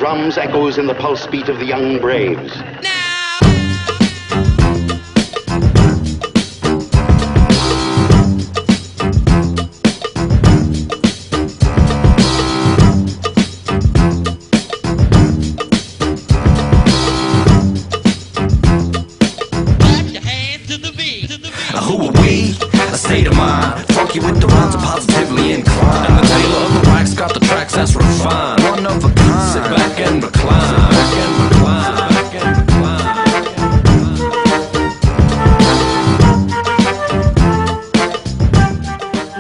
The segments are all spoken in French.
drums echoes in the pulse beat of the young braves. Who are we? A state of mind. Funky with the rhymes, positively inclined. And the tailor of the wax got the tracks that's refined. One of a kind. Sit back and recline. Back and recline. Back and recline.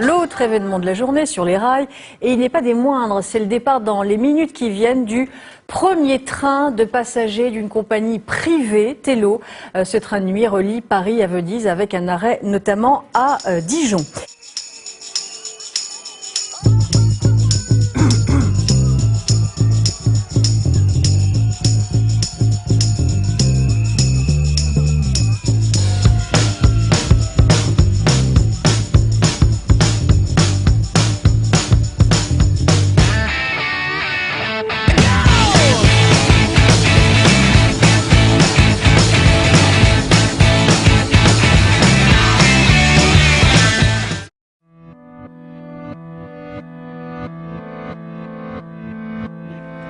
L'autre événement de la journée sur les rails, et il n'est pas des moindres, c'est le départ dans les minutes qui viennent du premier train de passagers d'une compagnie privée, Tello. Ce train de nuit relie Paris à Venise avec un arrêt notamment à Dijon.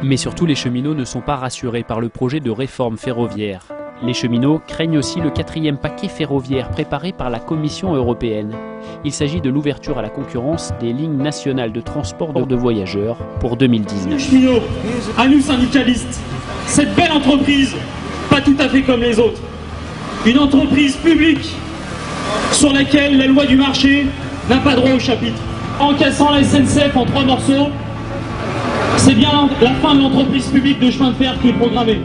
Mais surtout, les cheminots ne sont pas rassurés par le projet de réforme ferroviaire. Les cheminots craignent aussi le 4e paquet ferroviaire préparé par la Commission européenne. Il s'agit de l'ouverture à la concurrence des lignes nationales de transport de voyageurs pour 2019. Cheminots, à nous syndicalistes, cette belle entreprise, pas tout à fait comme les autres, une entreprise publique sur laquelle la loi du marché n'a pas droit au chapitre. En cassant la SNCF en 3 morceaux, c'est bien la fin de l'entreprise publique de chemin de fer qui est programmée.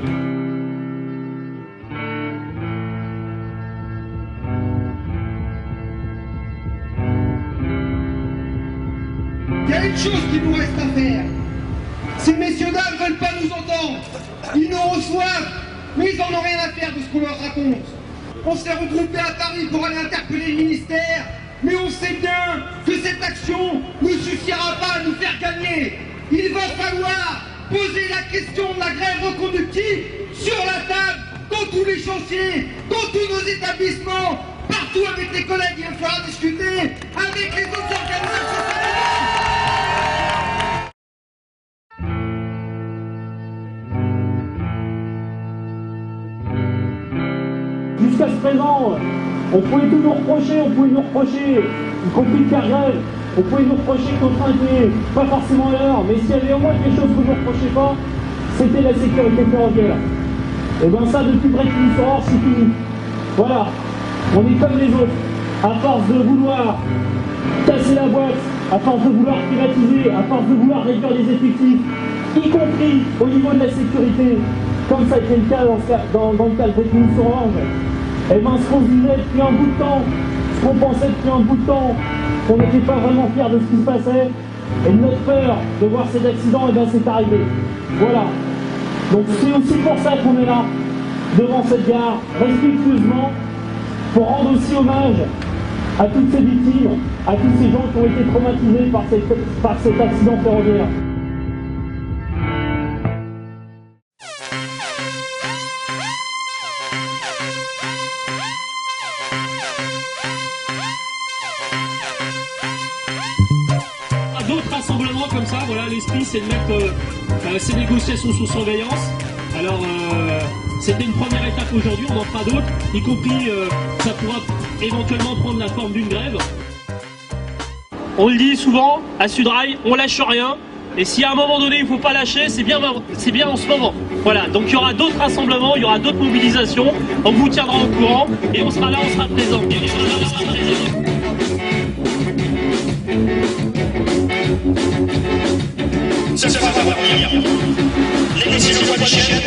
Il y a une chose qui nous reste à faire. Ces messieurs dames ne veulent pas nous entendre. Ils nous reçoivent, mais ils n'en ont rien à faire de ce qu'on leur raconte. On s'est regroupés à Paris pour aller interpeller le ministère, mais on sait bien que cette action ne suffira pas à nous faire gagner. Il va falloir poser la question de la grève reconductive sur la table, dans tous les chantiers, dans tous nos établissements, partout avec les collègues. Il va falloir discuter avec les autres organisations syndicales. Jusqu'à ce présent, on pouvait tout nous reprocher, y compris de faire grève. On pouvait nous reprocher que notre train n'était pas forcément à l'heure, mais s'il y avait au moins quelque chose que vous ne reprochez pas, c'était la sécurité ferroviaire. Et bien ça, depuis Bretton Woods, c'est fini. Voilà, on est comme les autres. À force de vouloir casser la boîte, à force de vouloir privatiser, à force de vouloir réduire les effectifs, y compris au niveau de la sécurité, comme ça a été le cas dans le cas de Bretton Woods, et bien ce qu'on se disait depuis un bout de temps, ce qu'on pensait depuis un bout de temps, qu'on n'était pas vraiment fiers de ce qui se passait, et de notre peur de voir ces accidents, et bien c'est arrivé. Voilà. Donc c'est aussi pour ça qu'on est là, devant cette gare, respectueusement, pour rendre aussi hommage à toutes ces victimes, à tous ces gens qui ont été traumatisés par cet accident ferroviaire. D'autres rassemblements comme ça, voilà, l'esprit c'est de mettre ces négociations sous surveillance. Alors c'était une première étape aujourd'hui, on en fera d'autres, y compris ça pourra éventuellement prendre la forme d'une grève. On le dit souvent, à Sudrail, on lâche rien, et si à un moment donné il ne faut pas lâcher, c'est bien en ce moment. Voilà, donc il y aura d'autres rassemblements, il y aura d'autres mobilisations, on vous tiendra au courant, et on sera là, on sera présent. Ça va venir. Les décisions politiciennes